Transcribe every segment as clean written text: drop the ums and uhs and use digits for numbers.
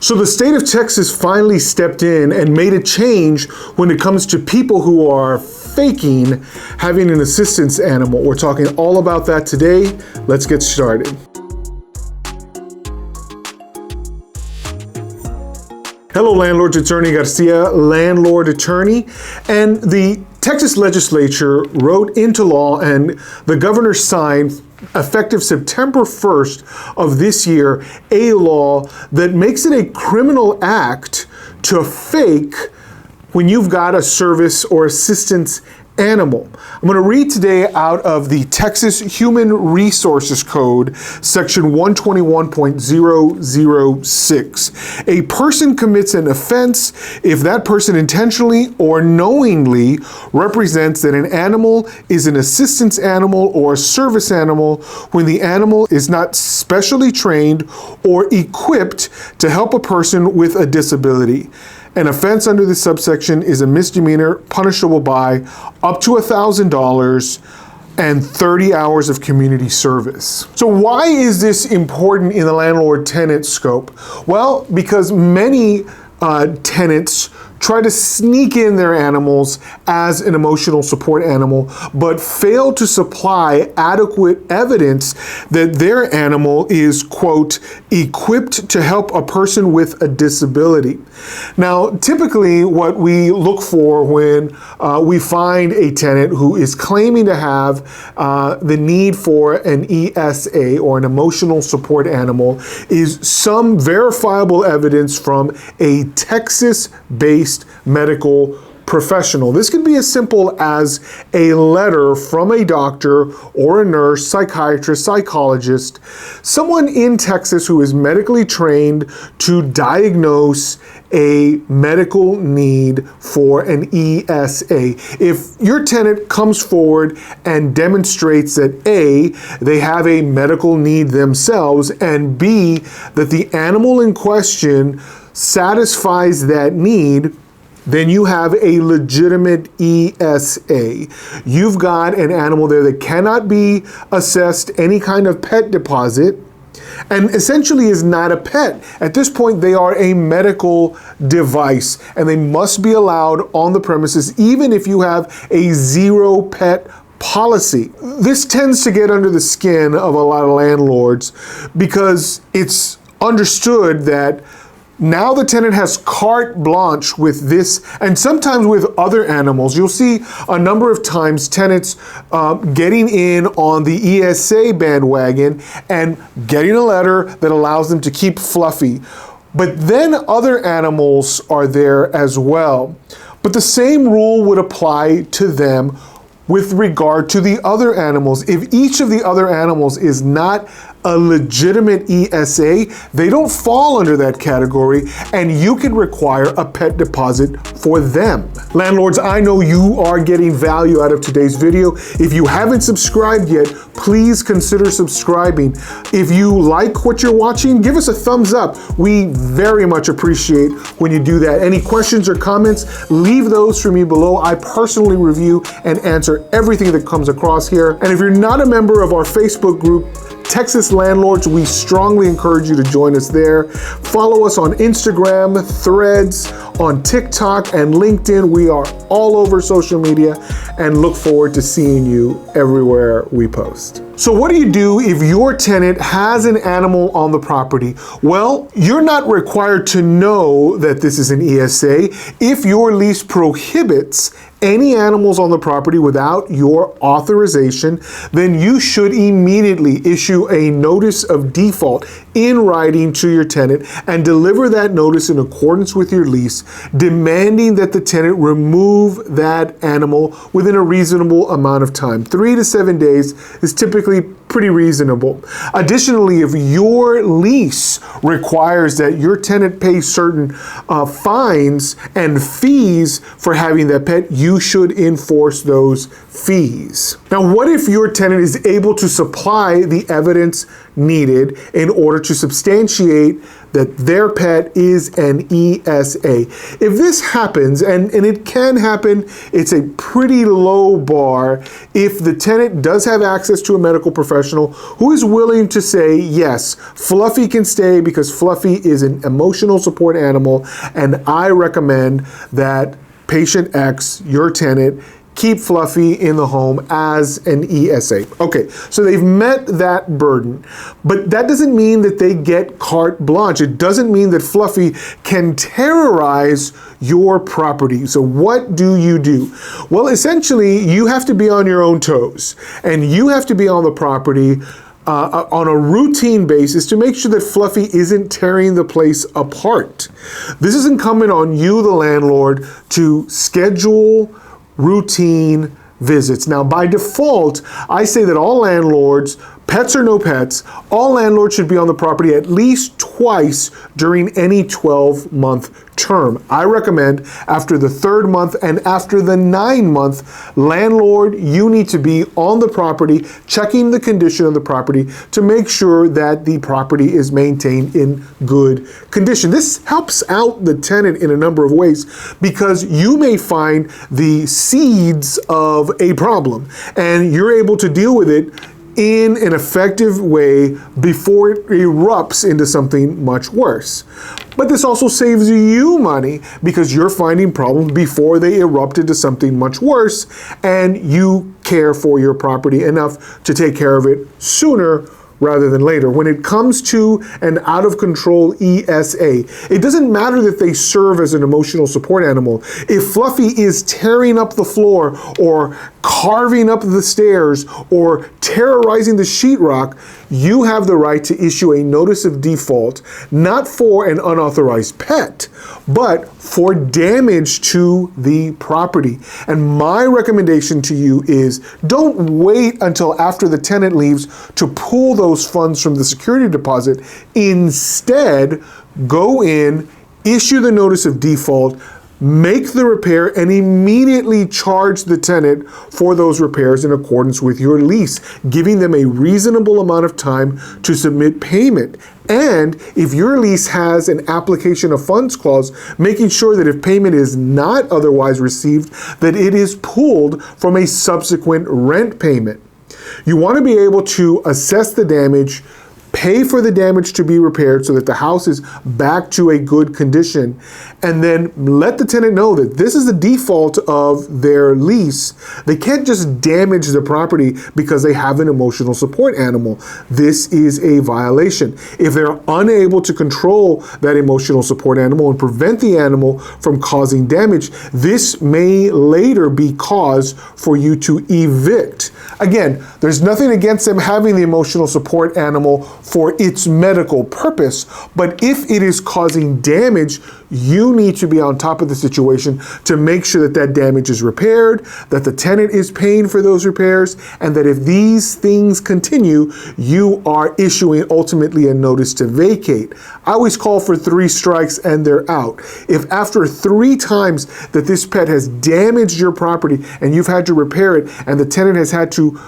So the state of Texas finally stepped in and made a change when it comes to people who are faking having an assistance animal. We're talking all about that today. Let's get started. Hello landlords, it's Ernie Garcia, landlord attorney, and the Texas legislature wrote into law and the governor signed effective September 1st of this year, a law that makes it a criminal act to fake when you've got a service or assistance animal. I'm going to read today out of the Texas Human Resources Code, section 121.006. A person commits an offense if that person intentionally or knowingly represents that an animal is an assistance animal or a service animal when the animal is not specially trained or equipped to help a person with a disability. An offense under this subsection is a misdemeanor punishable by up to $1,000 and 30 hours of community service. So why is this important in the landlord-tenant scope? Well, because many tenants try to sneak in their animals as an emotional support animal, but fail to supply adequate evidence that their animal is, quote, equipped to help a person with a disability. Now, typically what we look for when we find a tenant who is claiming to have the need for an ESA or an emotional support animal is some verifiable evidence from a Texas-based medical professional. This can be as simple as a letter from a doctor or a nurse, psychiatrist, psychologist, someone in Texas who is medically trained to diagnose a medical need for an ESA. If your tenant comes forward and demonstrates that A, they have a medical need themselves, and B, that the animal in question satisfies that need, then you have a legitimate ESA. You've got an animal there that cannot be assessed any kind of pet deposit and essentially is not a pet. At this point, they are a medical device and they must be allowed on the premises even if you have a zero pet policy. This tends to get under the skin of a lot of landlords because it's understood that now the tenant has carte blanche with this, and sometimes with other animals. You'll see a number of times tenants getting in on the ESA bandwagon and getting a letter that allows them to keep Fluffy. But then other animals are there as well. But the same rule would apply to them with regard to the other animals. If each of the other animals is not a legitimate ESA, they don't fall under that category, and you can require a pet deposit for them. Landlords, I know you are getting value out of today's video. If you haven't subscribed yet, please consider subscribing. If you like what you're watching, give us a thumbs up. We very much appreciate when you do that. Any questions or comments, leave those for me below. I personally review and answer everything that comes across here. And if you're not a member of our Facebook group, Texas Landlords, we strongly encourage you to join us there. Follow us on Instagram, Threads, on TikTok, and LinkedIn. We are all over social media and look forward to seeing you everywhere we post. So what do you do if your tenant has an animal on the property? Well, you're not required to know that this is an ESA. If your lease prohibits any animals on the property without your authorization, then you should immediately issue a notice of default in writing to your tenant and deliver that notice in accordance with your lease, demanding that the tenant remove that animal within a reasonable amount of time. 3 to 7 days is typically pretty reasonable. Additionally, if your lease requires that your tenant pay certain fines and fees for having that pet, you should enforce those fees. Now, what if your tenant is able to supply the evidence needed in order to substantiate that their pet is an ESA? If this happens, and it can happen, it's a pretty low bar if the tenant does have access to a medical professional professional who is willing to say, yes, Fluffy can stay because Fluffy is an emotional support animal, and I recommend that patient X, your tenant, keep Fluffy in the home as an ESA. Okay, so they've met that burden, but that doesn't mean that they get carte blanche. It doesn't mean that Fluffy can terrorize your property. So what do you do? Well, essentially, you have to be on your own toes, and you have to be on the property on a routine basis to make sure that Fluffy isn't tearing the place apart. This is incumbent on you, the landlord, to schedule routine visits. Now, by default, I say that all landlords, pets or no pets, all landlords should be on the property at least twice during any 12-month term. I recommend after the 3rd month and after the 9-month, landlord, you need to be on the property, checking the condition of the property to make sure that the property is maintained in good condition. This helps out the tenant in a number of ways because you may find the seeds of a problem and you're able to deal with it in an effective way before it erupts into something much worse. But this also saves you money because you're finding problems before they erupt into something much worse, and you care for your property enough to take care of it sooner rather than later. When it comes to an out-of-control ESA, it doesn't matter that they serve as an emotional support animal. If Fluffy is tearing up the floor or carving up the stairs or terrorizing the sheetrock, you have the right to issue a notice of default, not for an unauthorized pet, but for damage to the property. And my recommendation to you is don't wait until after the tenant leaves to pull those funds from the security deposit. Instead, go in, issue the notice of default, make the repair, and immediately charge the tenant for those repairs in accordance with your lease, giving them a reasonable amount of time to submit payment. And if your lease has an application of funds clause, making sure that if payment is not otherwise received, that it is pulled from a subsequent rent payment. You want to be able to assess the damage, pay for the damage to be repaired so that the house is back to a good condition, and then let the tenant know that this is the default of their lease. They can't just damage the property because they have an emotional support animal. This is a violation. If they're unable to control that emotional support animal and prevent the animal from causing damage, this may later be cause for you to evict. Again, there's nothing against them having the emotional support animal for its medical purpose, but if it is causing damage, you need to be on top of the situation to make sure that that damage is repaired, that the tenant is paying for those repairs, and that if these things continue, you are issuing ultimately a notice to vacate. I always call for 3 strikes and they're out. If after 3 times that this pet has damaged your property and you've had to repair it and the tenant has had to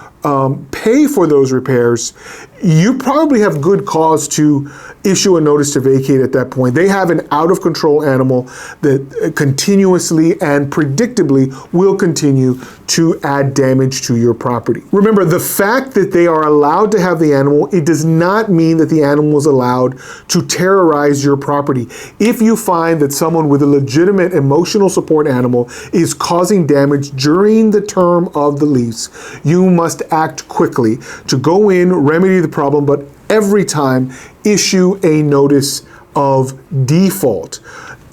pay for those repairs, you probably have good cause to issue a notice to vacate at that point. They have an out-of-control animal that continuously and predictably will continue to add damage to your property. Remember, the fact that they are allowed to have the animal, it does not mean that the animal is allowed to terrorize your property. If you find that someone with a legitimate emotional support animal is causing damage during the term of the lease, you must act quickly to go in, remedy the problem, but every time issue a notice of default.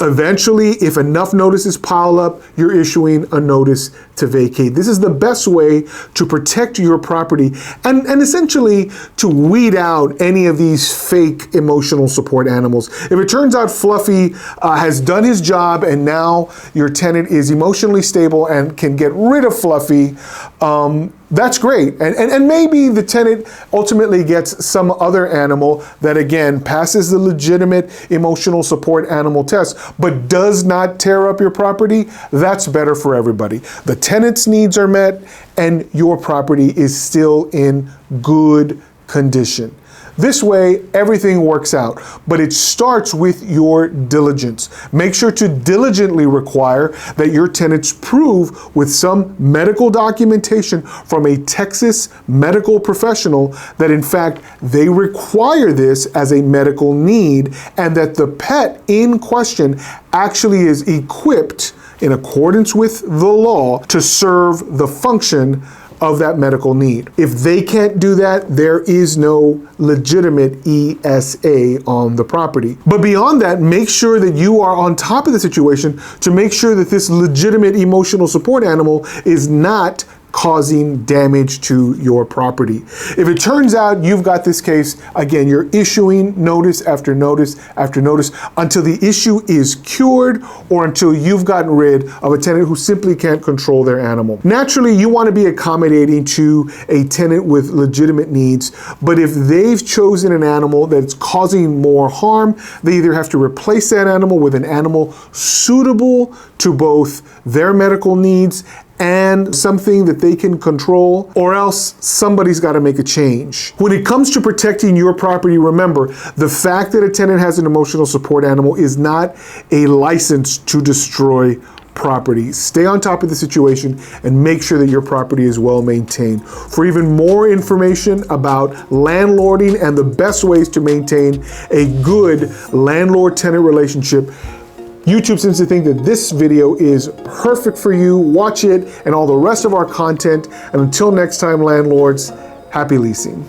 Eventually, if enough notices pile up, you're issuing a notice to vacate. This is the best way to protect your property and essentially to weed out any of these fake emotional support animals. If it turns out Fluffy has done his job and now your tenant is emotionally stable and can get rid of Fluffy, that's great. And maybe the tenant ultimately gets some other animal that, again, passes the legitimate emotional support animal test, but does not tear up your property. That's better for everybody. The tenant's needs are met and your property is still in good condition. This way, everything works out. But it starts with your diligence. Make sure to diligently require that your tenants prove with some medical documentation from a Texas medical professional that in fact they require this as a medical need, and that the pet in question actually is equipped in accordance with the law to serve the function of that medical need. If they can't do that, there is no legitimate ESA on the property. But beyond that, make sure that you are on top of the situation to make sure that this legitimate emotional support animal is not causing damage to your property. If it turns out you've got this case, again, you're issuing notice after notice after notice until the issue is cured or until you've gotten rid of a tenant who simply can't control their animal. Naturally, you want to be accommodating to a tenant with legitimate needs, but if they've chosen an animal that's causing more harm, they either have to replace that animal with an animal suitable to both their medical needs and something that they can control, or else somebody's got to make a change. When it comes to protecting your property, remember, the fact that a tenant has an emotional support animal is not a license to destroy property. Stay on top of the situation and make sure that your property is well maintained. For even more information about landlording and the best ways to maintain a good landlord-tenant relationship, YouTube seems to think that this video is perfect for you. Watch it and all the rest of our content. And until next time, landlords, happy leasing.